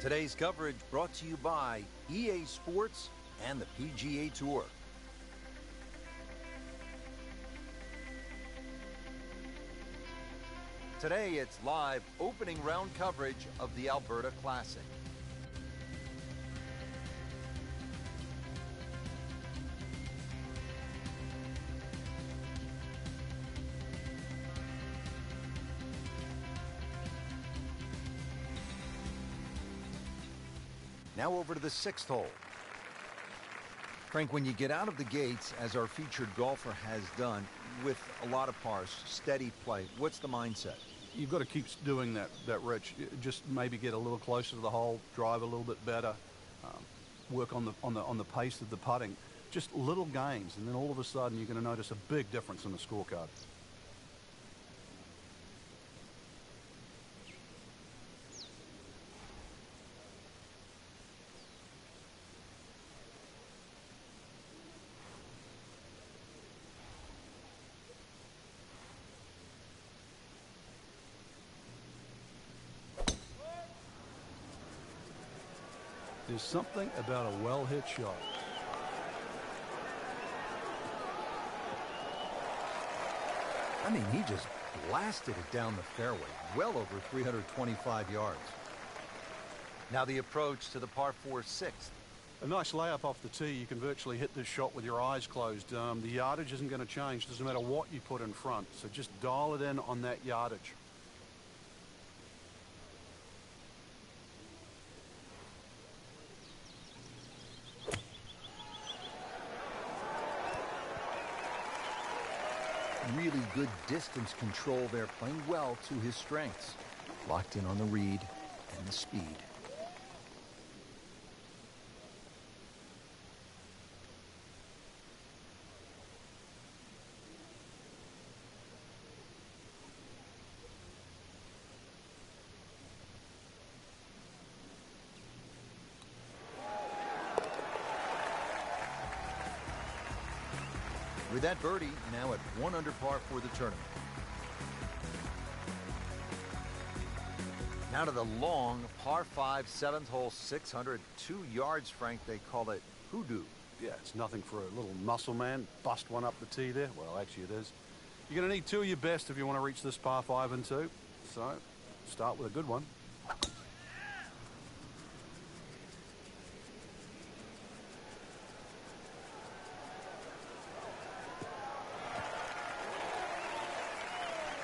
Today's coverage brought to you by EA Sports and the PGA Tour. Today, it's live opening round coverage of the Alberta Classic. Now over to the 6th hole. Frank, when you get out of the gates, as our featured golfer has done, with a lot of pars, steady play, what's the mindset? You've got to keep doing that, Rich. Just maybe get a little closer to the hole, drive a little bit better, work on the pace of the putting. Just little gains, and then all of a sudden you're going to notice a big difference in the scorecard. There's something about a well-hit shot. I mean, he just blasted it down the fairway, well over 325 yards. Now the approach to the par 4 6th. A nice layup off the tee. You can virtually hit this shot with your eyes closed. The yardage isn't going to change. Doesn't matter what you put in front. So just dial it in on that yardage. Really good distance control there, playing well to his strengths. Locked in on the read and the speed. With that birdie, now at 1 under par for the tournament. Now to the long par 5 7th hole, 602 yards, Frank. They call it hoodoo. Yeah, it's nothing for a little muscle man. Bust one up the tee there. Well, actually it is. You're going to need 2 of your best if you want to reach this par 5 and 2. So, start with a good one.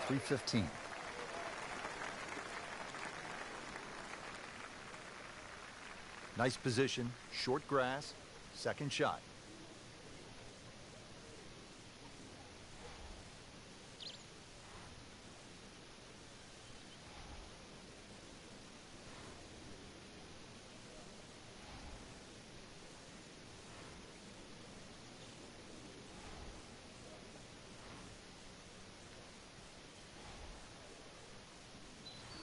.315. Nice position, short grass, second shot.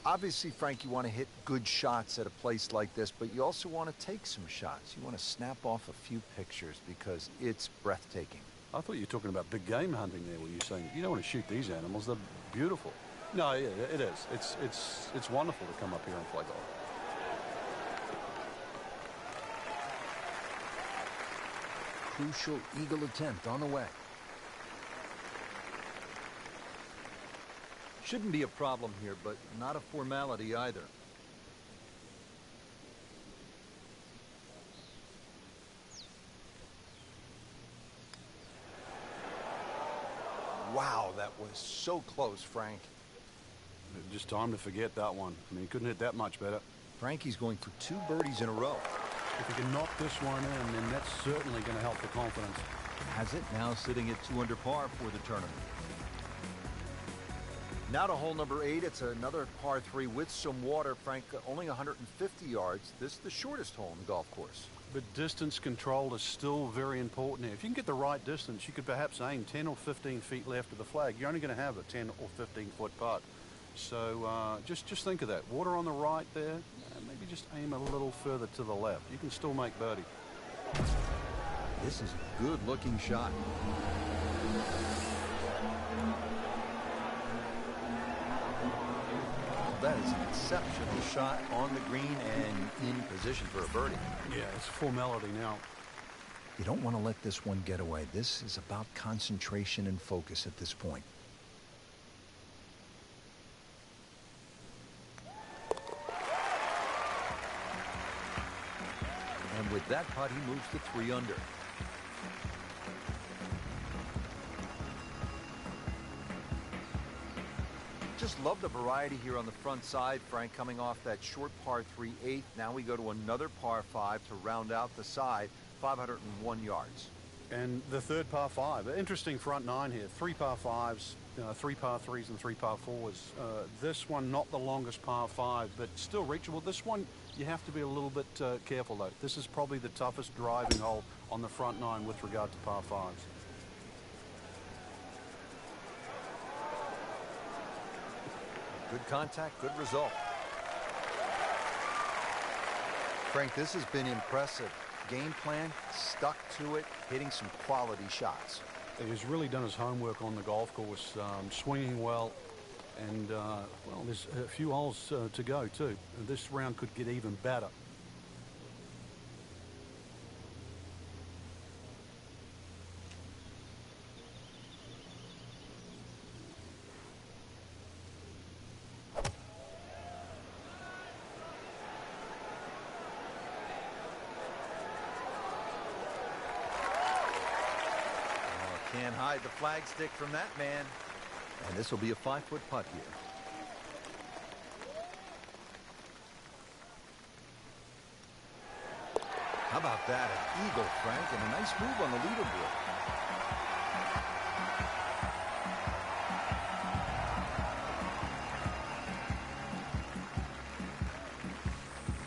Obviously, Frank, you want to hit good shots at a place like this, but you also want to take some shots. You want to snap off a few pictures because it's breathtaking. I thought you were talking about big game hunting there, where you're saying you don't want to shoot these animals. They're beautiful. No, yeah, it is. It's wonderful to come up here and play golf. Crucial eagle attempt on the way. Shouldn't be a problem here, but not a formality either. Wow, that was so close, Frank. Just time to forget that one. I mean, he couldn't hit that much better. Frankie's going for 2 birdies in a row. If he can knock this one in, then that's certainly going to help the confidence. Has it, now sitting at 2 under par for the tournament. Now to hole number 8. It's another par 3 with some water, Frank. Only 150 yards. This is the shortest hole in the golf course. But distance control is still very important here. If you can get the right distance, you could perhaps aim 10 or 15 feet left of the flag. You're only going to have a 10 or 15 foot putt. So just think of that. Water on the right there. Maybe just aim a little further to the left. You can still make birdie. This is a good-looking shot. that is an exceptional shot on the green and in position for a birdie. Yeah, it's a formality now. You don't want to let this one get away. This is about concentration and focus at this point. And with that putt, he moves to 3 under. Just love the variety here on the front side, Frank, coming off that short par 3/8. Now we go to another par 5 to round out the side, 501 yards. And the third par 5. Interesting front 9 here. 3 par 5s, 3 par 3s, and 3 par 4s. This one, not the longest par 5, but still reachable. This one, you have to be a little bit careful, though. This is probably the toughest driving hole on the front 9 with regard to par 5s. Good contact, good result. Frank, this has been impressive. Game plan, stuck to it, hitting some quality shots. He's really done his homework on the golf course, swinging well, and, well, there's a few holes to go, too. This round could get even better. Can't hide the flagstick from that man. And this will be a 5-foot putt here. How about that? An eagle, Frank, and a nice move on the leaderboard.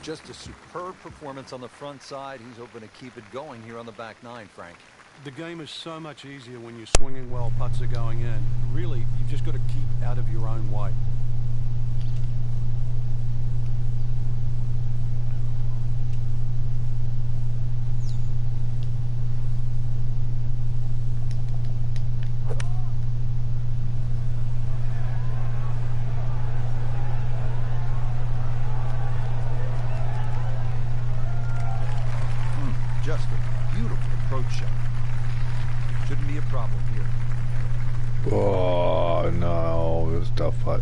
Just a superb performance on the front side. He's hoping to keep it going here on the back 9, Frank. The game is so much easier when you're swinging well, putts are going in. Really, you've just got to keep out of your own way. Just a beautiful approach shot. Shouldn't be a problem here. Oh no, it was a tough putt.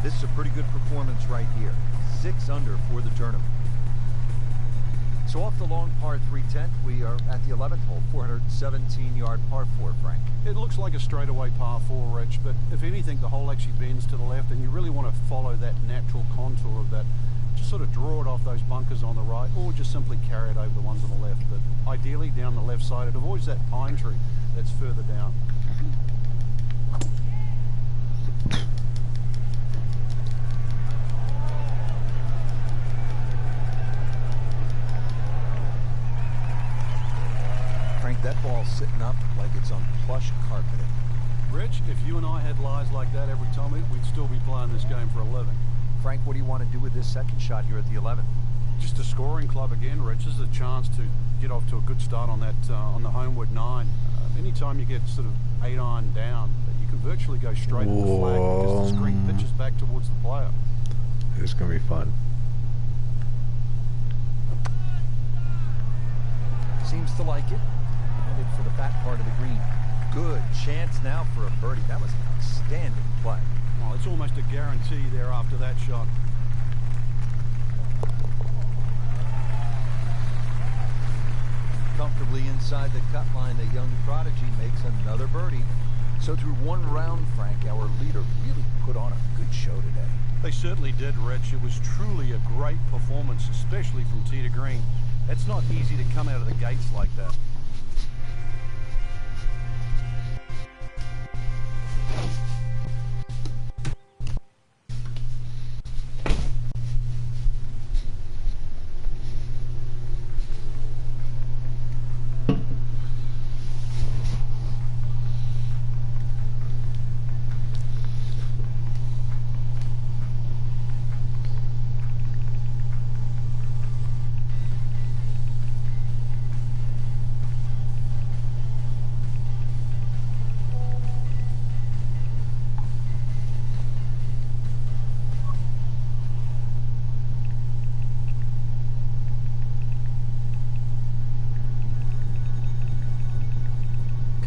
This is a pretty good performance right here. 6 under for the tournament. So off the long par 3/10, we are at the 11th hole, 417-yard par 4, Frank. It looks like a straightaway par 4, Rich, but if anything, the hole actually bends to the left, and you really want to follow that natural contour of that. Just sort of draw it off those bunkers on the right, or just simply carry it over the ones on the left. But ideally, down the left side, it avoids that pine tree that's further down. That ball's sitting up like it's on plush carpeting. Rich, if you and I had lies like that every time, we'd still be playing this game for a living. Frank, what do you want to do with this second shot here at the 11th? Just a scoring club again, Rich. This is a chance to get off to a good start on that on the homeward 9. Anytime you get sort of 8-iron down, you can virtually go straight to the flag because the screen pitches back towards the player. It's gonna be fun. Seems to like it. Headed for the back part of the green. Good chance now for a birdie. That was an outstanding play. Well, it's almost a guarantee there after that shot. Comfortably inside the cut line, the young prodigy makes another birdie. So through one round, Frank, our leader really put on a good show today. They certainly did, Rich. It was truly a great performance, especially from tee to green. It's not easy to come out of the gates like that.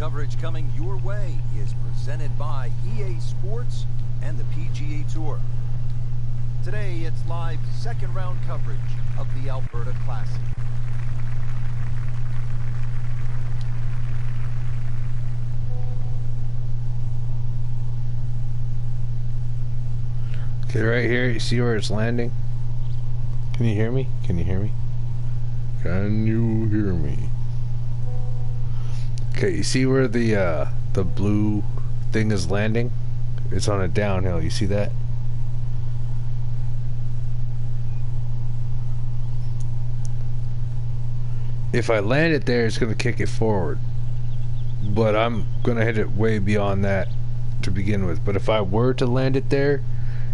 coverage coming your way is presented by EA Sports and the PGA Tour. Today, it's live second round coverage of the Alberta Classic. Okay, right here, you see where it's landing? Can you hear me? Can you hear me? Can you hear me? Okay, you see where the blue thing is landing? It's on a downhill, you see that? If I land it there, it's gonna kick it forward. But I'm gonna hit it way beyond that to begin with. But if I were to land it there,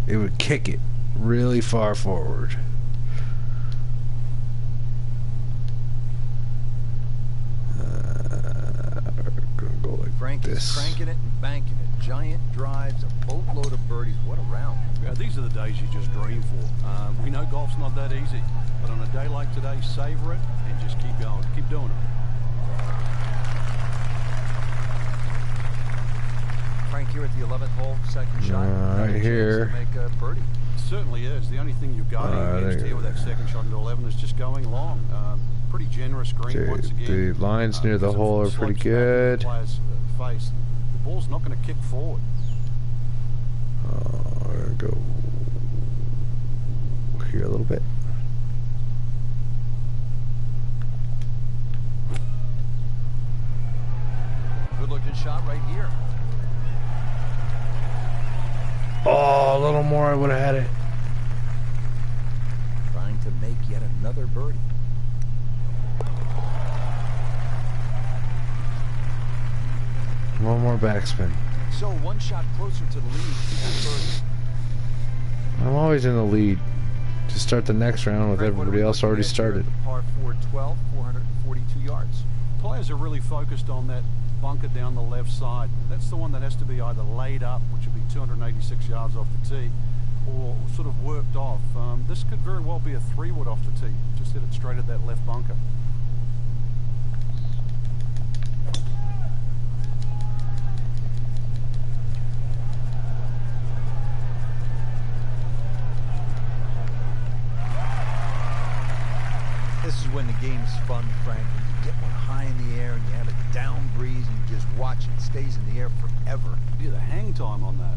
it would kick it really far forward. We're gonna go like Frank this. is cranking it and banking it. Giant drives, a boatload of birdies. What a round. Yeah, these are the days you just dream for. We know golf's not that easy, but on a day like today, savor it and just keep going. Keep doing it. Frank here at the 11th hole, second shot. Right here. To make a birdie. It certainly is. The only thing you've got against here with that second shot into 11 is just going long. Pretty generous green once again. The lines near the hole are pretty good. Player's face. The ball's not going to kick forward. We're gonna go here a little bit. Good looking shot right here. Oh, a little more, I would have had it. Trying to make yet another birdie. One more backspin. So one shot closer to the lead. That birdie. I'm always in the lead to start the next round with Frank, what are everybody we else looking already at here at started. the par 4 12, 442 yards. Players are really focused on that bunker down the left side. That's the one that has to be either laid up, which would be 286 yards off the tee, or sort of worked off. This could very well be a 3-wood off the tee. Just hit it straight at that left bunker. This is when the game's fun, Frank. When you get one high in the air and you have a down breeze and you just watch it stays in the air forever. Yeah, the hang time on that.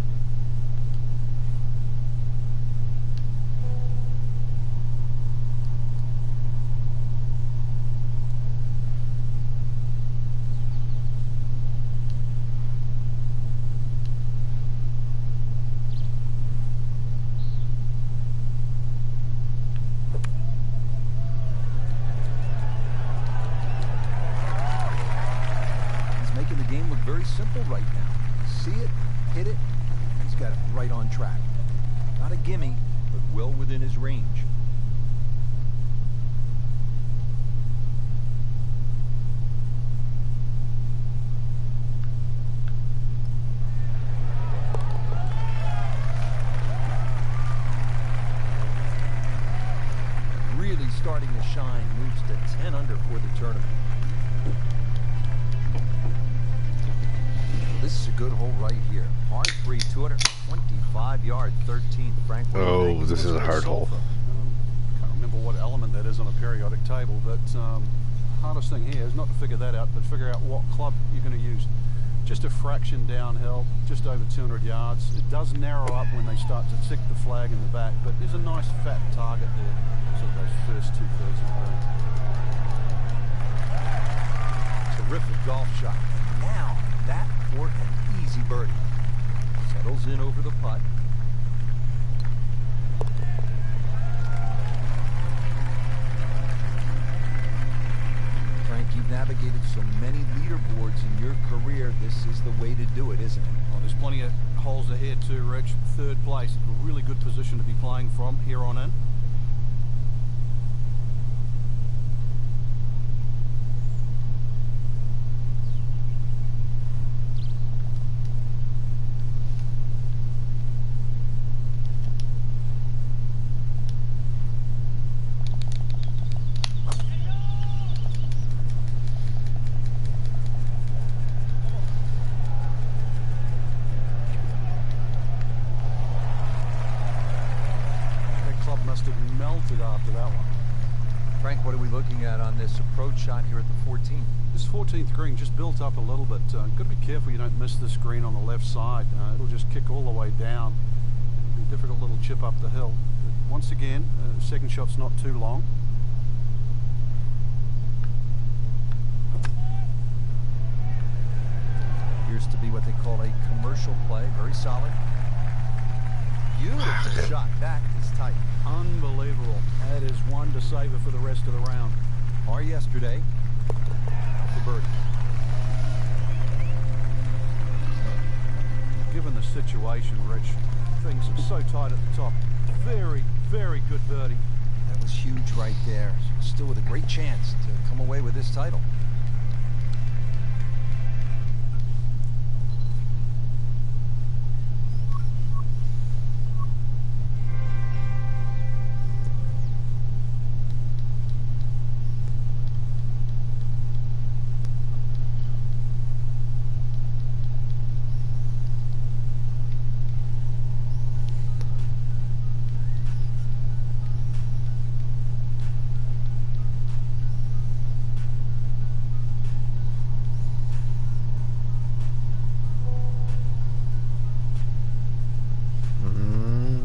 Making the game look very simple right now. See it, hit it, he's got it right on track. Not a gimme, but well within his range. Really starting to shine, moves to 10 under for the tournament. This is a good hole right here. Par 3, 225 yards, 13th. Frank. Oh, this is a hard hole. Can't remember what element that is on a periodic table, but hardest thing here is not to figure that out, but figure out what club you're going to use. Just a fraction downhill, just over 200 yards. It does narrow up when they start to tick the flag in the back, but there's a nice fat target there. So those first 2/3 of the Terrific golf shot. And now that for an easy birdie. Settles in over the putt. Frank, you've navigated so many leaderboards in your career. This is the way to do it, isn't it? Well, there's plenty of holes ahead too, Rich. 3rd place, a really good position to be playing from here on in. it after that one. Frank, what are we looking at on this approach shot here at the 14th? This 14th green just built up a little bit. Got to be careful you don't miss this green on the left side. It'll just kick all the way down. It'll be a difficult little chip up the hill. But once again, second shot's not too long. Appears to be what they call a commercial play. Very solid. Beautiful shot. That is tight. Unbelievable. That is one to savor for the rest of the round. Or yesterday, for birdie. Given the situation, Rich, things are so tight at the top. Very, very good birdie. That was huge right there. Still with a great chance to come away with this title.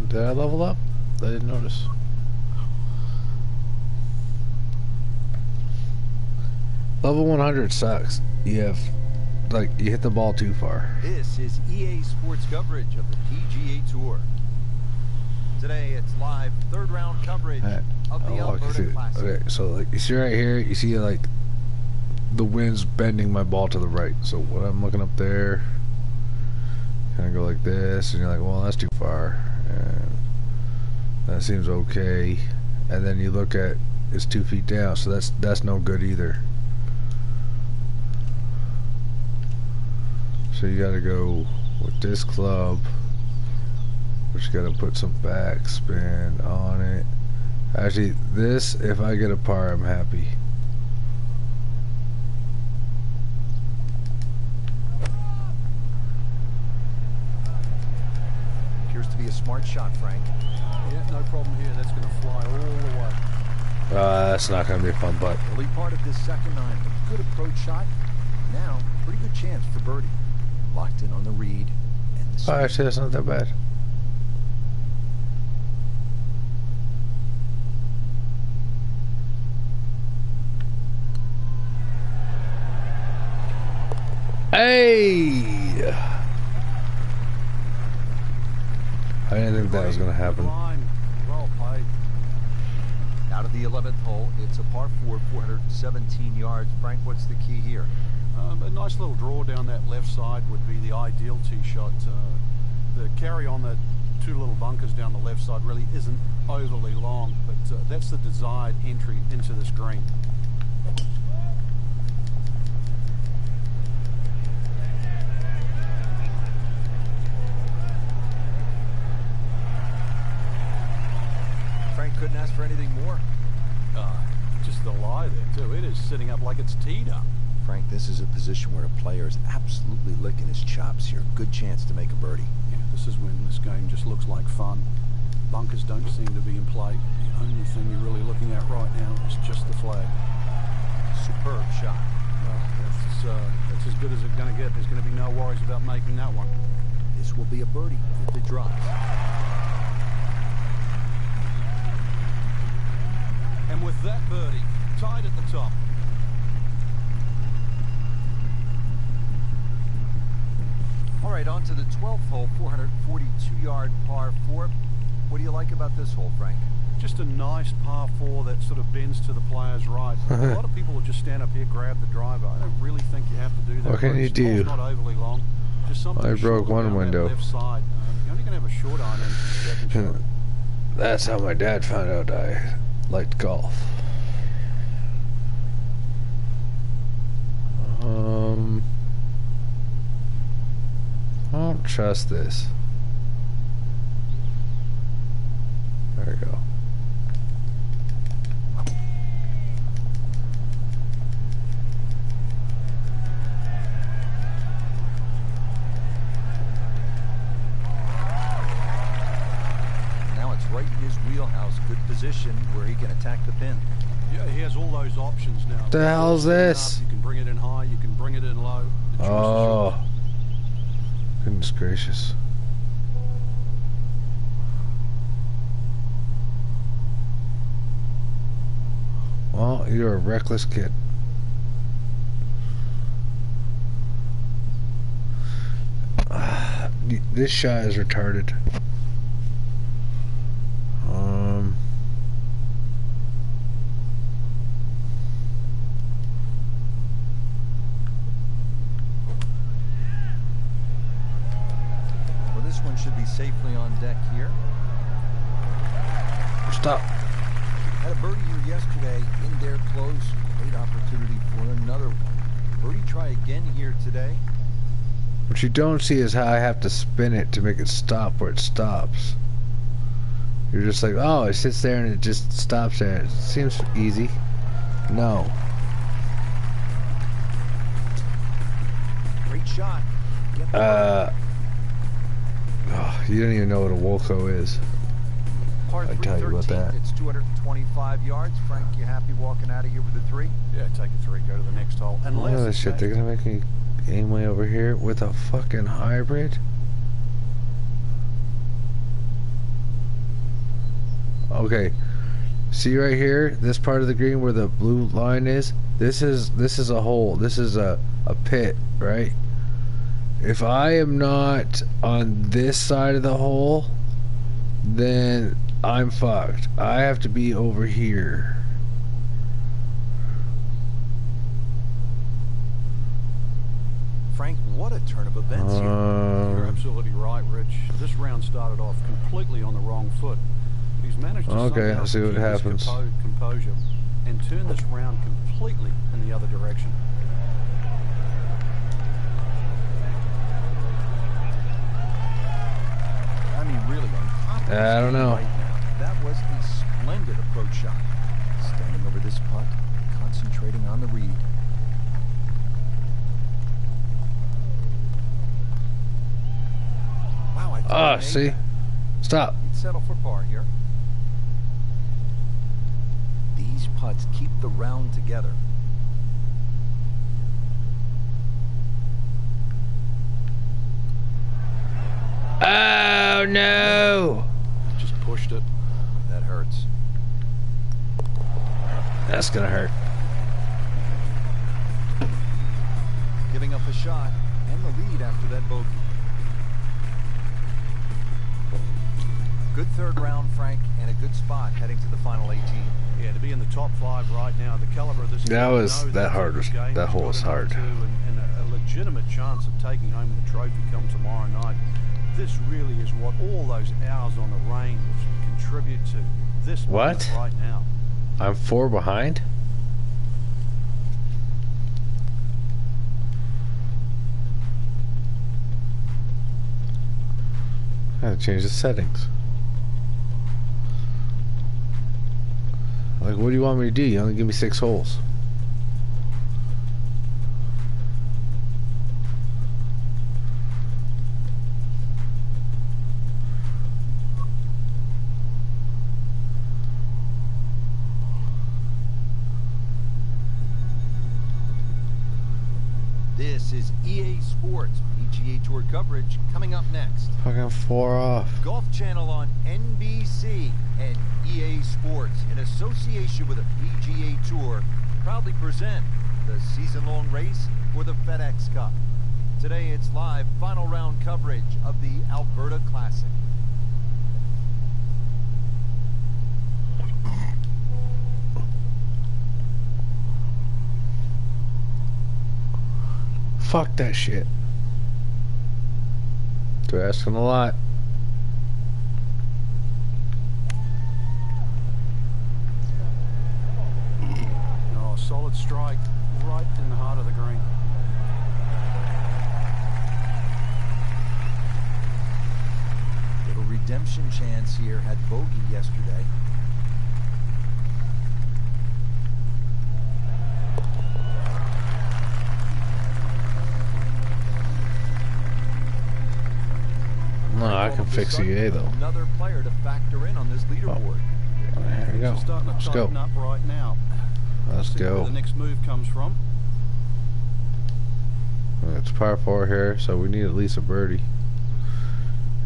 Did I level up? I didn't notice. Level 100 sucks. You have, like, you hit the ball too far. This is EA Sports coverage of the PGA Tour. Today it's live third round coverage of the Alberta Classic. Okay, so like you see right here, you see like the wind's bending my ball to the right. So when I'm looking up there, kind of go like this, and you're like, well, that's too far. And that seems okay. And then you look at it's 2 feet down, so that's no good either. So you got to go with this club, but you got to put some backspin on it. Actually, this, if I get a par, I'm happy. Appears to be a smart shot, Frank. Yeah, no problem here. That's going to fly all the way. That's not going to be a fun putt. Early part of this second nine, a good approach shot. Now, pretty good chance for birdie. Locked in on the read. And the Oh, actually, that's not that bad. Hey! I didn't think that was going to happen. Well played. Out of the 11th hole, it's a par 4, 417 yards. Frank, what's the key here? A nice little draw down that left side would be the ideal tee shot. The carry on the two little bunkers down the left side really isn't overly long, but that's the desired entry into this green. Frank couldn't ask for anything more. Just the lie there, too. It is sitting up like it's teed up. Frank, this is a position where a player is absolutely licking his chops here. Good chance to make a birdie. Yeah, this is when this game just looks like fun. Bunkers don't seem to be in play. The only thing you're really looking at right now is just the flag. Superb shot. Well, that's as good as it's going to get. There's going to be no worries about making that one. This will be a birdie if it drops. And with that birdie, tied at the top. All right, on to the 12th hole, 442-yard par 4. What do you like about this hole, Frank? Just a nice par 4 that sort of bends to the player's right. A lot of people will just stand up here, grab the driver. I don't really think you have to do that. What can you do? It's not overly long. Just something I broke short one down that window. Left side. You're only going to have a short iron in the second shot. That's how my dad found out I liked golf. I don't trust this. There we go. Now it's right in his wheelhouse good position where he can attack the pin. Yeah, he has all those options now. What the hell's this? You can bring it in high, you can bring it in low. The choice is yours. Oh, goodness gracious. Well, you're a reckless kid. This shot is retarded. Well, this one should be safely on deck here. Stop. Had a birdie here yesterday, in there close. Great opportunity for another one. Birdie try again here today. What you don't see is how I have to spin it to make it stop where it stops. You're just like, oh, it sits there and it just stops there. It seems easy. No. Great shot. Get the Oh, you don't even know what a Wolco is. Par I 3, tell you about 13th. that. It's 225 yards. Frank, you happy walking out of here with a 3? Yeah, take a 3, go to the next hole. Look Unless at this it's shit. They're made. gonna make me aim way over here with a fucking hybrid. Okay, see right here, this part of the green where the blue line is. This is a hole. This is a pit, right? If I am not on this side of the hole, then I'm fucked. I have to be over here. Frank, what a turn of events here. You're absolutely right, Rich. This round started off completely on the wrong foot. But he's managed to Okay, somehow let's see what keep his happens. composure and turn this round completely in the other direction. I mean, really, on top of his I don't game know. right now. That was a splendid approach shot. Standing over this putt, concentrating on the read. Wow, I thought he made See? that. Stop. He'd settle for par here. These putts keep the round together. Oh no! Just pushed it. That hurts. That's gonna hurt. Giving up a shot and the lead after that bogey. Good third round, Frank, and a good spot heading to the final 18. Yeah, to be in the top 5 right now, the caliber of this That guy, was- know that hard his was- game. that He's hole got was it on hard. too, and a legitimate chance of taking home the trophy come tomorrow night. This really is what all those hours on the range contribute to this moment What? right now. I'm 4 behind? I gotta change the settings. Like, what do you want me to do? You only give me 6 holes. This is EA Sports PGA Tour coverage coming up next. Fucking 4 off. Golf Channel on NBC and EA Sports, in association with the PGA Tour, proudly present the season-long race for the FedEx Cup. Today it's live final round coverage of the Alberta Classic. Fuck that shit. They're asking a lot. Oh, solid strike right in the heart of the green. Little redemption chance here, had bogey yesterday. No, I All can of a fix sudden, EA though. Another player to factor in on this leaderboard. There we go. It's starting to Let's tighten go. up right now. Let's See where go. the next move comes from. It's par 4 here, so we need at least a birdie.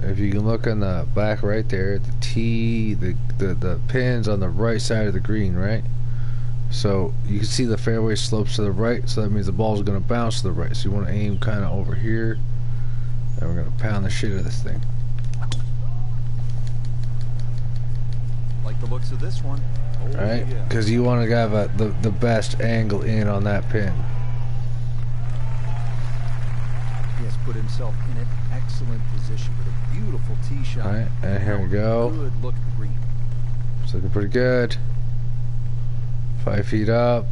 If you can look on the back right there, the tee, the pins on the right side of the green, right? So you can see the fairway slopes to the right, so that means the ball's going to bounce to the right. So you want to aim kind of over here, and we're going to pound the shit out of this thing. Like the looks of this one. Oh, Right? yeah. Because you want to have the best angle in on that pin. He has put himself in an excellent position with a beautiful tee shot. Alright, and here we go. Good look at the green. It's looking pretty good. 5 feet up.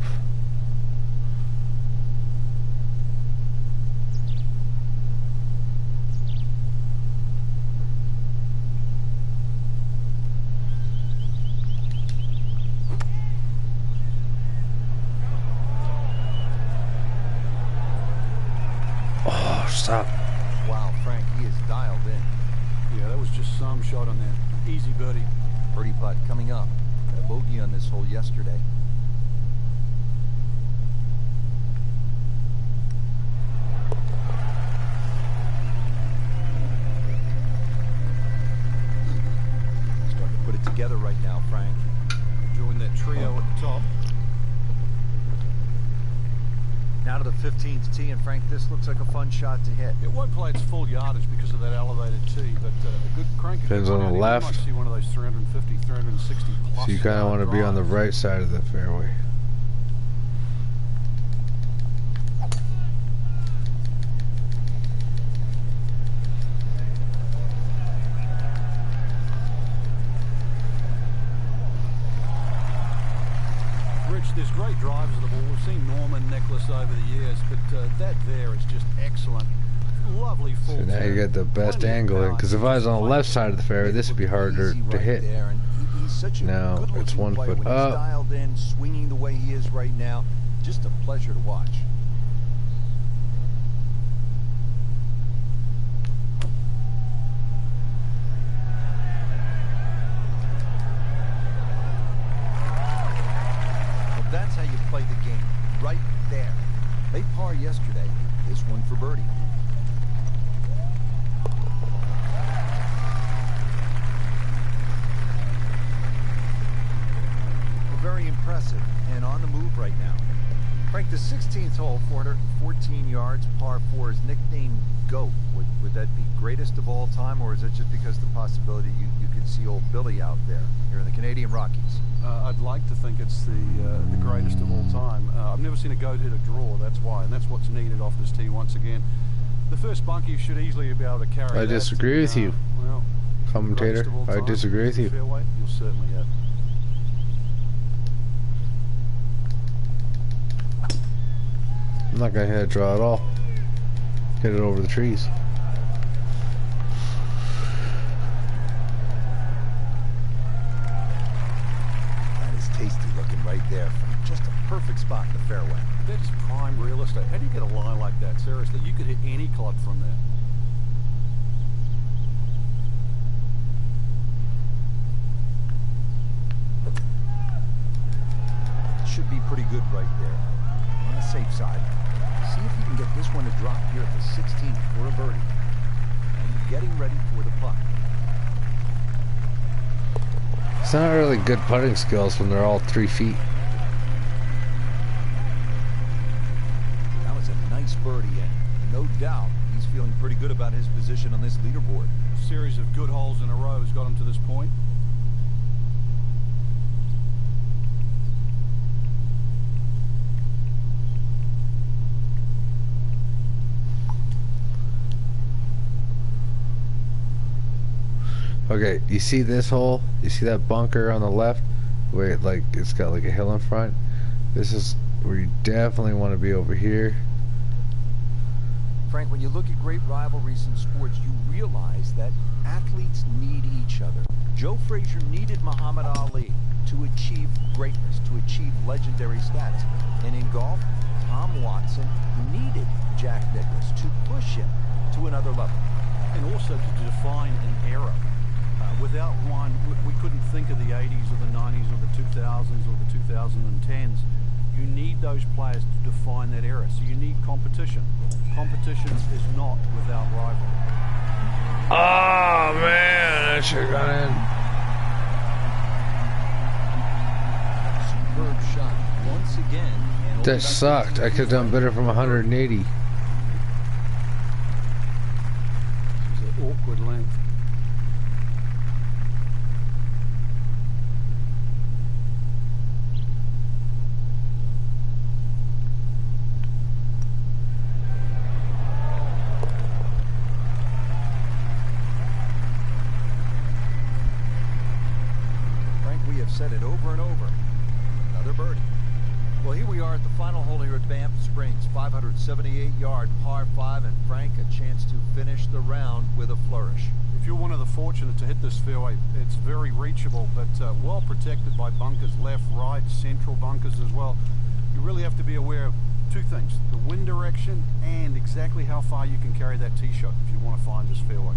Oh, stop. Wow, Frank, he is dialed in. Yeah, that was just some shot on that. Easy birdie. Birdie putt coming up. A bogey on this hole yesterday. Starting to put it together right now, Frank. Join that trio at the top. Now to the 15th tee, and Frank, this looks like a fun shot to hit. It won't play its full yardage because of that elevated tee, but a good crank. Depends on the left. You might see one of those 350, 360 plus. So you kind of want to be on the drives. right side of the fairway. Rich, there's great drivers of the ball. We've seen Norman, Nicholas over the years, but that there is just excellent. Lovely full So now you turn. get the best Plenty of angle in, power. because if I was on the left side of the fairway, this would be harder Easy to right hit. there, and he's such a Now, good-looking it's 1 player. foot When up. he's dialed in, swinging the way he is right now, just a pleasure to watch. Well, that's how you play the game, right there. They par yesterday, this one for birdie. Very impressive and on the move right now. Frank, the 16th hole, 414 yards, par 4 is nicknamed GOAT. Would that be greatest of all time, or is it just because the possibility you could see old Billy out there here in the Canadian Rockies? I'd like to think it's the greatest of all time. I've never seen a goat hit a draw, that's why, and that's what's needed off this tee once again. The first bunkie should easily be able to carry I that. disagree with you, Well, commentator. greatest of all I time. disagree with you. Fairway, you'll certainly hit. I'm not going to hit a draw at all. Hit it over the trees. That is tasty looking right there from just a perfect spot in the fairway. That is prime real estate. How do you get a lie like that? Seriously, you could hit any club from there. Should be pretty good right there. On the safe side. See if you can get this one to drop here at the 16th for a birdie. And getting ready for the putt. It's not really good putting skills when they're all 3 feet. That was a nice birdie, and no doubt he's feeling pretty good about his position on this leaderboard. A series of good holes in a row has got him to this point. Okay, you see this hole? You see that bunker on the left? Where it's got like a hill in front? This is where you definitely want to be over here. Frank, when you look at great rivalries in sports, you realize that athletes need each other. Joe Frazier needed Muhammad Ali to achieve greatness, to achieve legendary status. And in golf, Tom Watson needed Jack Nicklaus to push him to another level. And also to define an era. without one, we couldn't think of the 80s or the 90s or the 2000s or the 2010s. You need those players to define that era. So you need competition. Competition is not without rivalry. Oh man, that should have gone in. Superb shot once again. And That sucked. I could have done better from 180. This is an awkward length. Said it over and over. Another birdie. Well, here we are at the final hole here at Banff Springs, 578-yard par 5, and Frank, a chance to finish the round with a flourish. If you're one of the fortunate to hit this fairway, it's very reachable, but well protected by bunkers, left, right, central bunkers as well. You really have to be aware of two things: the wind direction and exactly how far you can carry that tee shot if you want to find this fairway.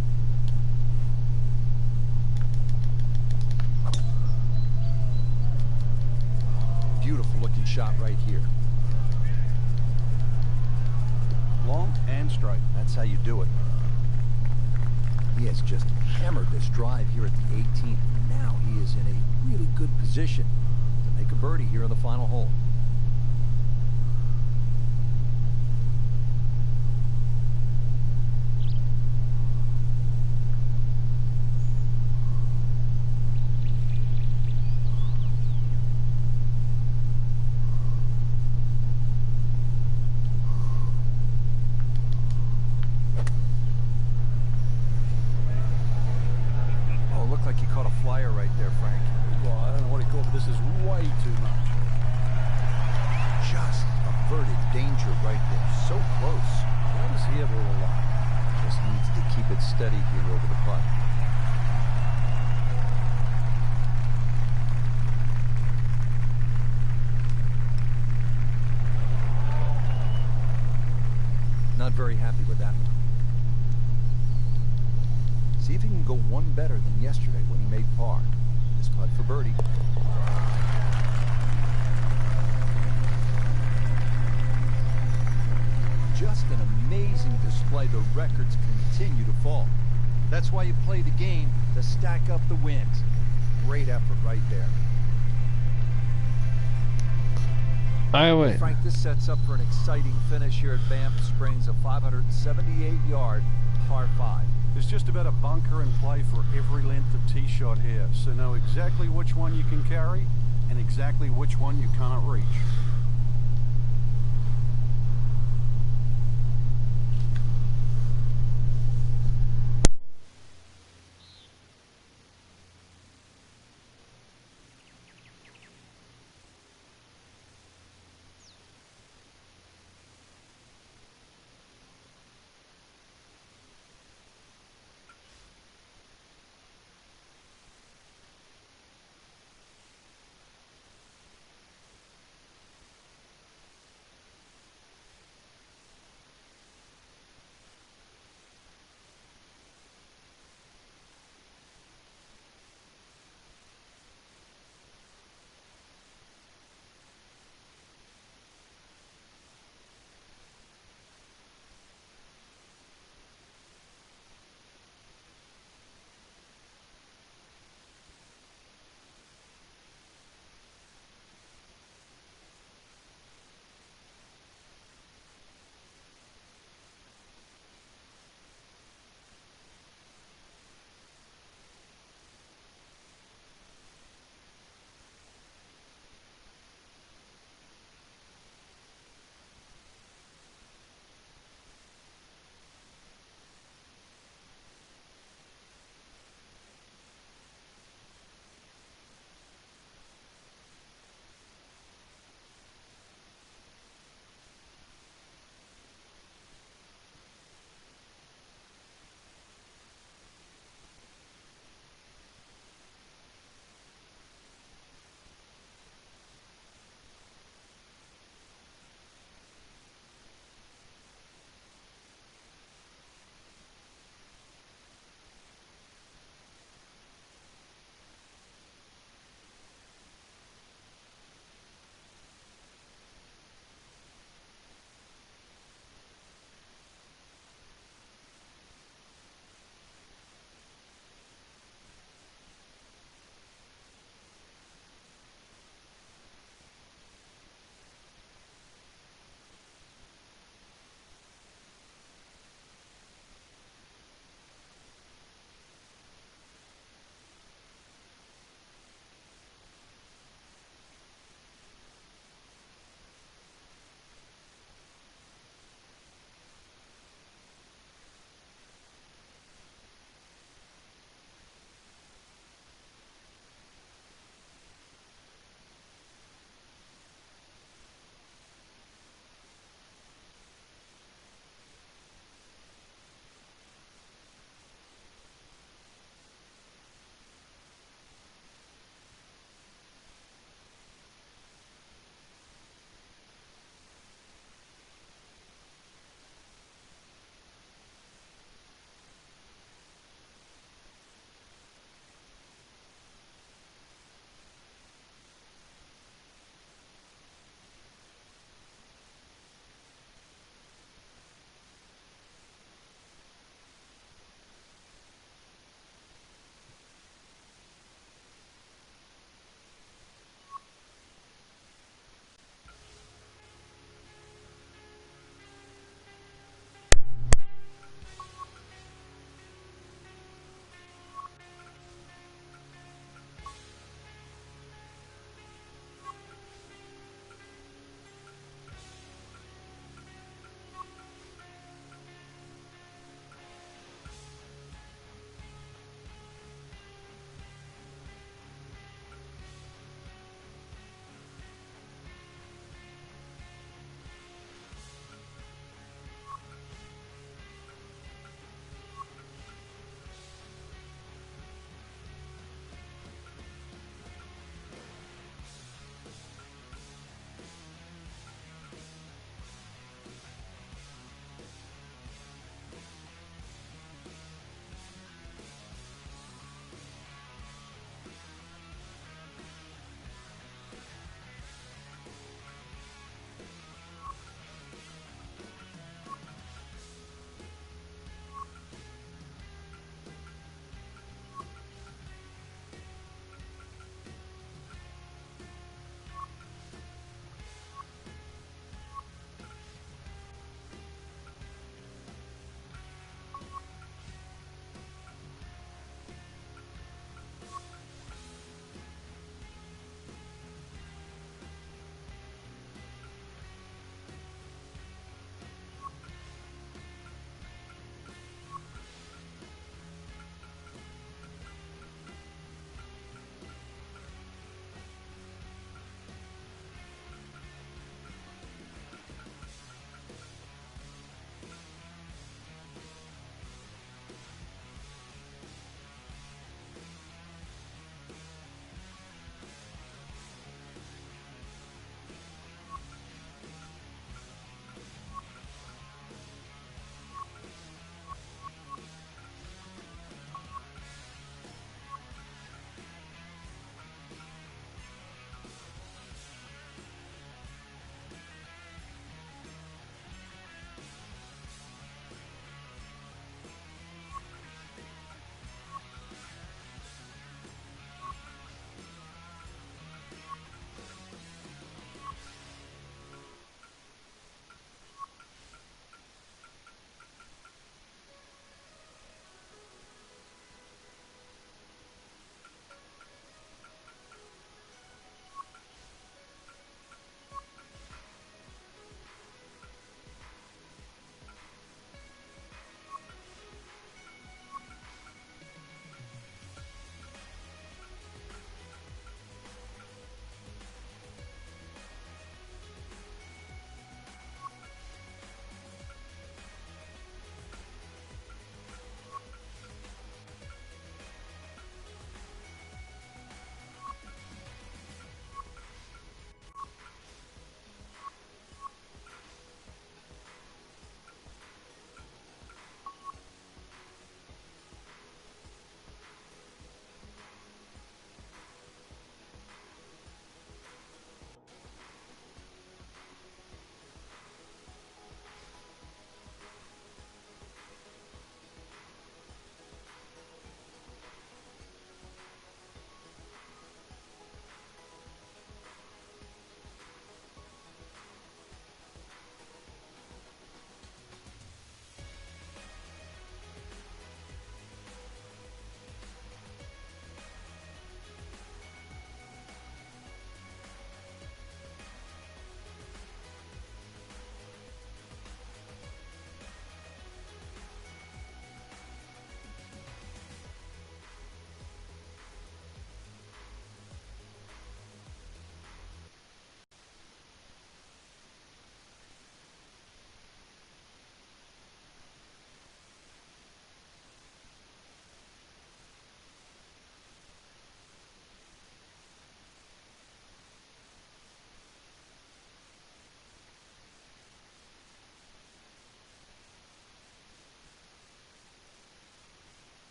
Beautiful looking shot right here. Long and straight. That's how you do it. He has just hammered this drive here at the 18th. Now he is in a really good position to make a birdie here on the final hole. Steady here over the putt. Not very happy with that one. See if he can go one better than yesterday when he made par. This putt for birdie. Just an amazing display. The records continue to fall. That's why you play the game, to stack up the wins. Great effort right there. I win. Frank, this sets up for an exciting finish here at Banff Springs, a 578-yard par 5. There's just about a bunker in play for every length of tee shot here, so know exactly which one you can carry and exactly which one you can't reach.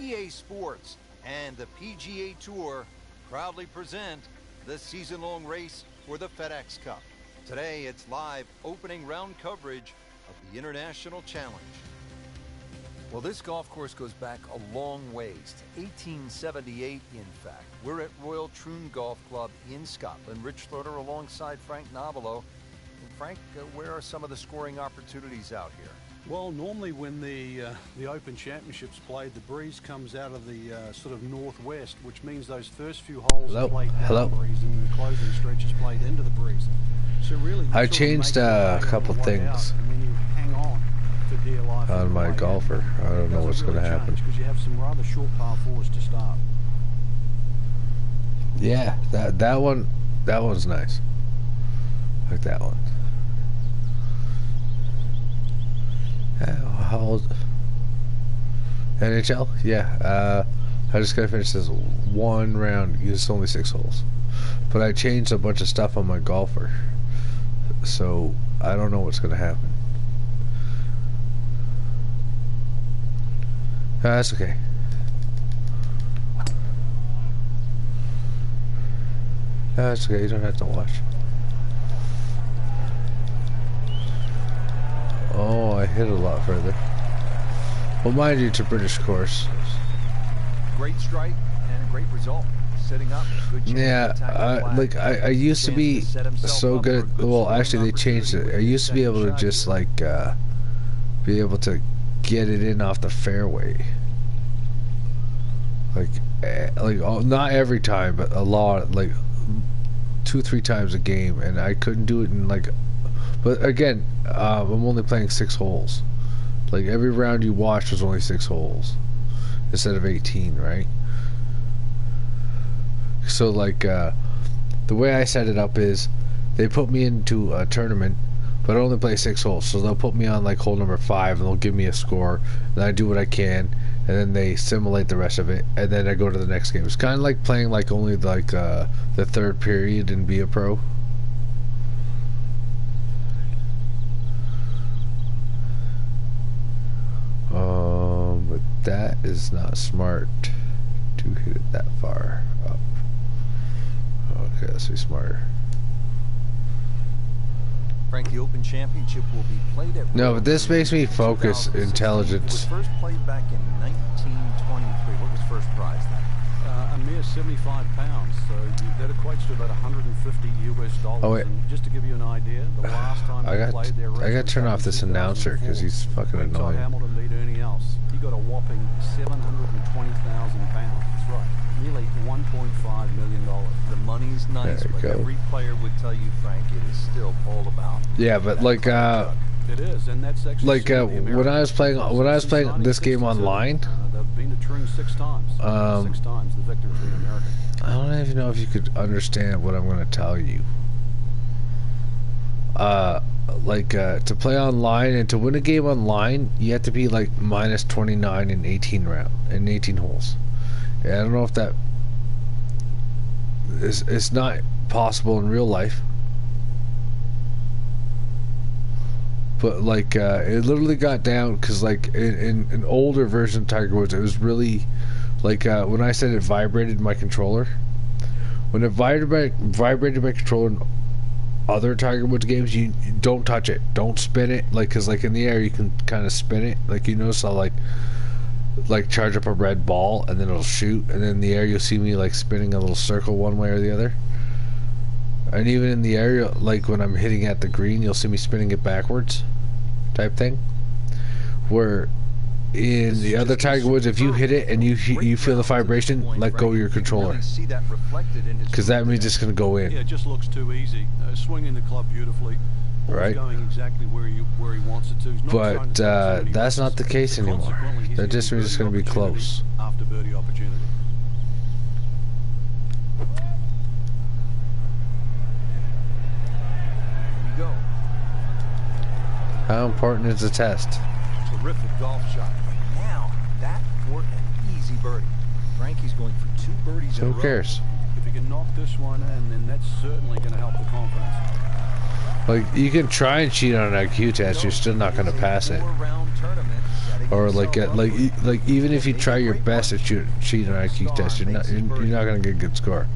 EA Sports and the PGA Tour proudly present the season-long race for the FedEx Cup. Today, it's live opening round coverage of the International Challenge. Well, this golf course goes back a long ways, to 1878, in fact. We're at Royal Troon Golf Club in Scotland. Rich Slaughter alongside Frank Novello. And Frank, where are some of the scoring opportunities out here? Well, normally when the Open Championships played, the breeze comes out of the sort of northwest, which means those first few holes are played down the breeze and the closing stretch is played into the breeze. So really, I changed a couple things and then you hang on for dear life on my golfer. I don't know what's going to happen. Because you have some rather short par fours to start. Yeah, that one's nice. Like that one. How old? NHL? Yeah. I just gotta finish this one round. It's only 6 holes, but I changed a bunch of stuff on my golfer, so I don't know what's gonna happen. That's okay. That's okay. You don't have to watch. Oh, I hit a lot further. Well, mind you, it's a British course. Great strike and a great result. Setting up a good chance. Yeah, I used to be so good at, well, actually they changed it. I used to be able to just like be able to get it in off the fairway. Not every time, but a lot, like 2-3 times a game, and I couldn't do it in like. But again, I'm only playing 6 holes. Like every round you watched was only 6 holes instead of 18, right? So like the way I set it up is they put me into a tournament, but I only play 6 holes. So they'll put me on like hole number 5 and they'll give me a score, and I do what I can, and then they simulate the rest of it, and then I go to the next game. It's kind of like playing like only like the 3rd period and be a pro. But that is not smart to hit it that far up. Okay, let's be smarter. Frank, the Open Championship will be played at... No, but this makes me focus intelligence. It was first played back in 1923. What was first prize then? A mere 75 pounds, so that equates to about $150 US. Oh wait, and just to give you an idea, the last time they played their I got to turn off this announcer because he's fucking annoying. Hamilton beat Ernie else. He got a whopping 720,000 pounds. That's right, nearly $1.5 million. The money's nice, but every player would tell you, Frank, it is still all about. Yeah, but like it is, and that's actually like when I was playing this game online. They've been to Troon 6 times. 6 times the victor has been American. I don't even know if you could understand what I'm going to tell you. To play online and to win a game online, you have to be like minus 29 in 18 holes. And I don't know if that is, it's not possible in real life. But like it literally got down because like in an older version of Tiger Woods, it was really like when I said it vibrated my controller. When it vibrated my controller in other Tiger Woods games, you don't touch it, don't spin it, like because like in the air you can kind of spin it, like you notice I'll like charge up a red ball and then it'll shoot, and then in the air you'll see me like spinning a little circle one way or the other. And even in the area, like when I'm hitting at the green, you'll see me spinning it backwards, type thing. Where in the other Tiger Woods, if you hit it and you feel the vibration, let go of your controller, because that means it's going to go in. Yeah, it just looks too easy. Swinging the club beautifully, right? Going exactly where he wants it to. But that's not the case anymore. That just means it's going to be close. After birdie opportunity. How important is the test? Terrific golf shot. And now, that for an easy birdie. Frankie's going for 2 birdies in a row. Who cares? If he can knock this one in, then that's certainly going to help the confidence. Like, you can try and cheat on an IQ test, you're still not going to pass it. Or like even if you try your best to cheat an IQ test, you're not gonna get a good score.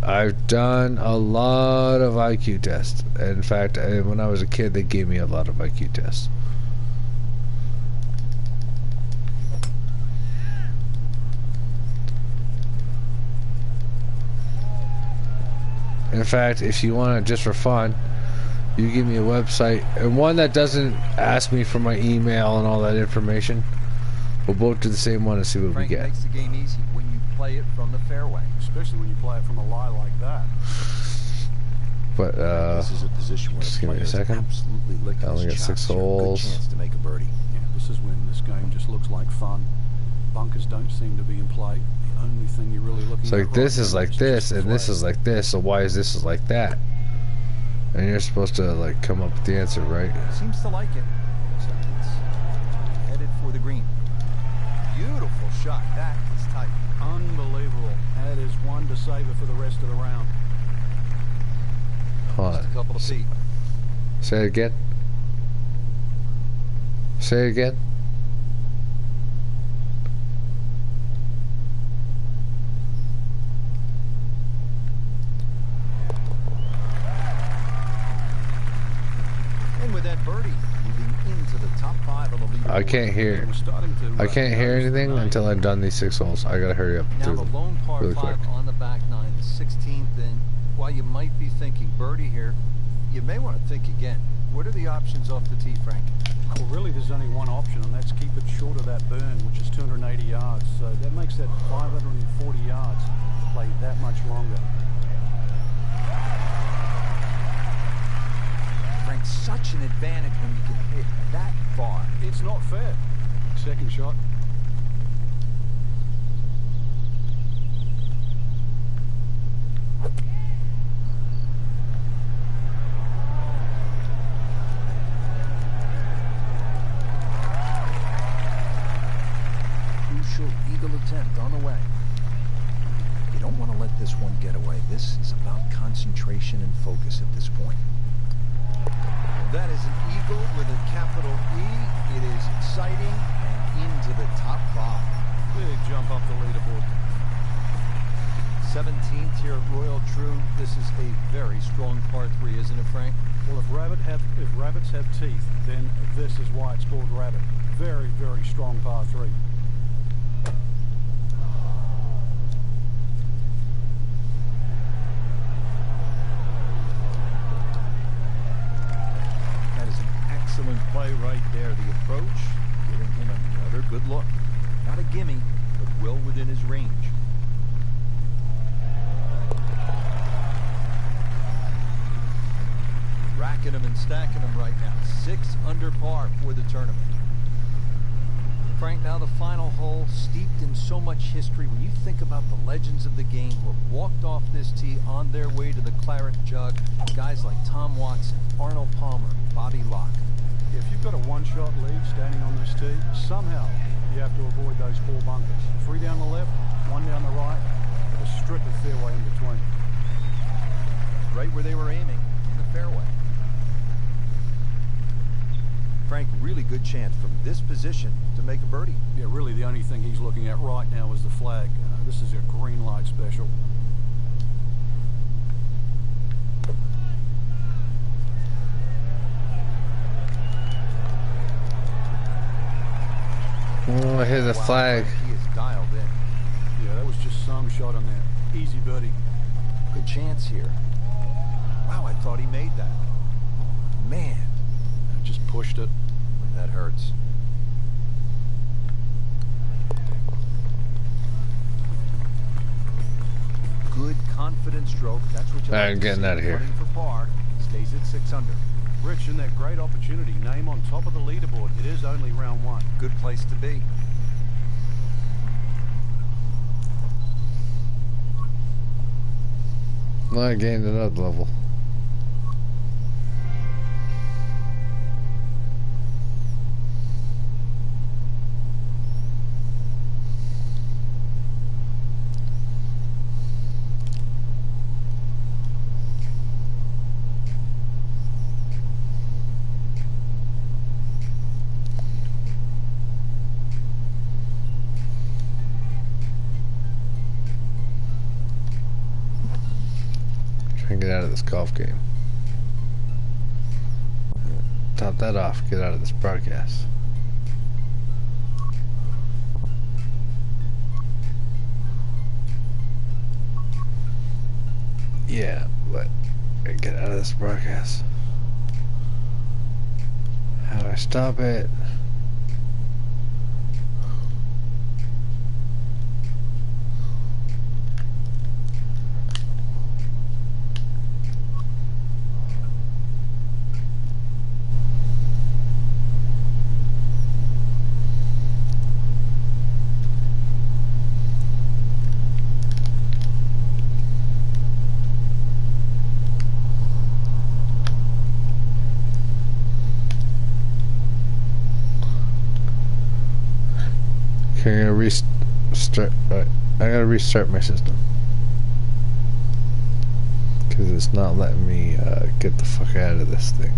I've done a lot of IQ tests. In fact, when I was a kid, they gave me a lot of IQ tests. In fact, if you want it just for fun, you give me a website, and one that doesn't ask me for my email and all that information. We'll both do the same one and see what we get. Makes the game easy when you play it from the fairway. Especially when you play it from a lie like that. But This is a position where just give me a second. I only got 6 holes. Good chance to make a birdie. Yeah, this is when this game just looks like fun. Bunkers don't seem to be in play. The only thing you're really looking at. So like this is like this, and this is like this. So why is this is like that? And you're supposed to like come up with the answer, right? Seems to like it. So it's headed for the green. Beautiful shot. That is tight. Unbelievable. That is one to save it for the rest of the round. Hold Just a on. couple of feet. Say it again. Say it again. And with that birdie, moving into the top 5 on the leaderboard. I can't hear. I can't hear anything until I've done these 6 holes. I gotta hurry up Now through the them lone par really 5 quick. on the back 9, the 16th. And while you might be thinking birdie here, you may want to think again. What are the options off the tee, Frank? Well, really, there's only one option, and that's keep it short of that burn, which is 280 yards. So that makes that 540 yards play that much longer. Frank, such an advantage when you can hit that far. It's not fair. Second shot. Crucial eagle attempt on the way. You don't want to let this one get away. This is about concentration and focus at this point. That is an eagle with a capital E. It is exciting and into the top 5. Big jump up the leaderboard. 17th here at Royal Troon. This is a very strong par 3, isn't it, Frank? Well, if rabbits have teeth, then this is why it's called rabbit. Very, very strong par 3. That is an excellent play right there. The approach, giving him another good look. Not a gimme, but well within his range. Racking him and stacking him right now. 6 under par for the tournament. Frank, now the final hole, steeped in so much history. When you think about the legends of the game who have walked off this tee on their way to the claret jug, guys like Tom Watson, Arnold Palmer, Bobby Locke. If you've got a one-shot lead standing on this tee, somehow you have to avoid those 4 bunkers. 3 down the left, 1 down the right, with a strip of fairway in between. Right where they were aiming, in the fairway. Frank, really good chance from this position to make a birdie. Yeah, really the only thing he's looking at right now is the flag. This is a green light special. Oh, I hit the flag. He is dialed in. Yeah, that was just some shot on there. Easy birdie. Good chance here. Wow, I thought he made that. Man, Just pushed it. that hurts. Good, confident stroke. That's what you All right, like I'm to getting see. out of here. Putting for par. Stays at 6 under. Rich, in that great opportunity, name on top of the leaderboard. It is only round 1. Good place to be. Well, I gained another level. of this golf game. Top that off. Get out of this broadcast. Yeah, but get out of this broadcast. How do I stop it? Okay, I'm gonna restart. I gotta restart my system because it's not letting me get the fuck out of this thing.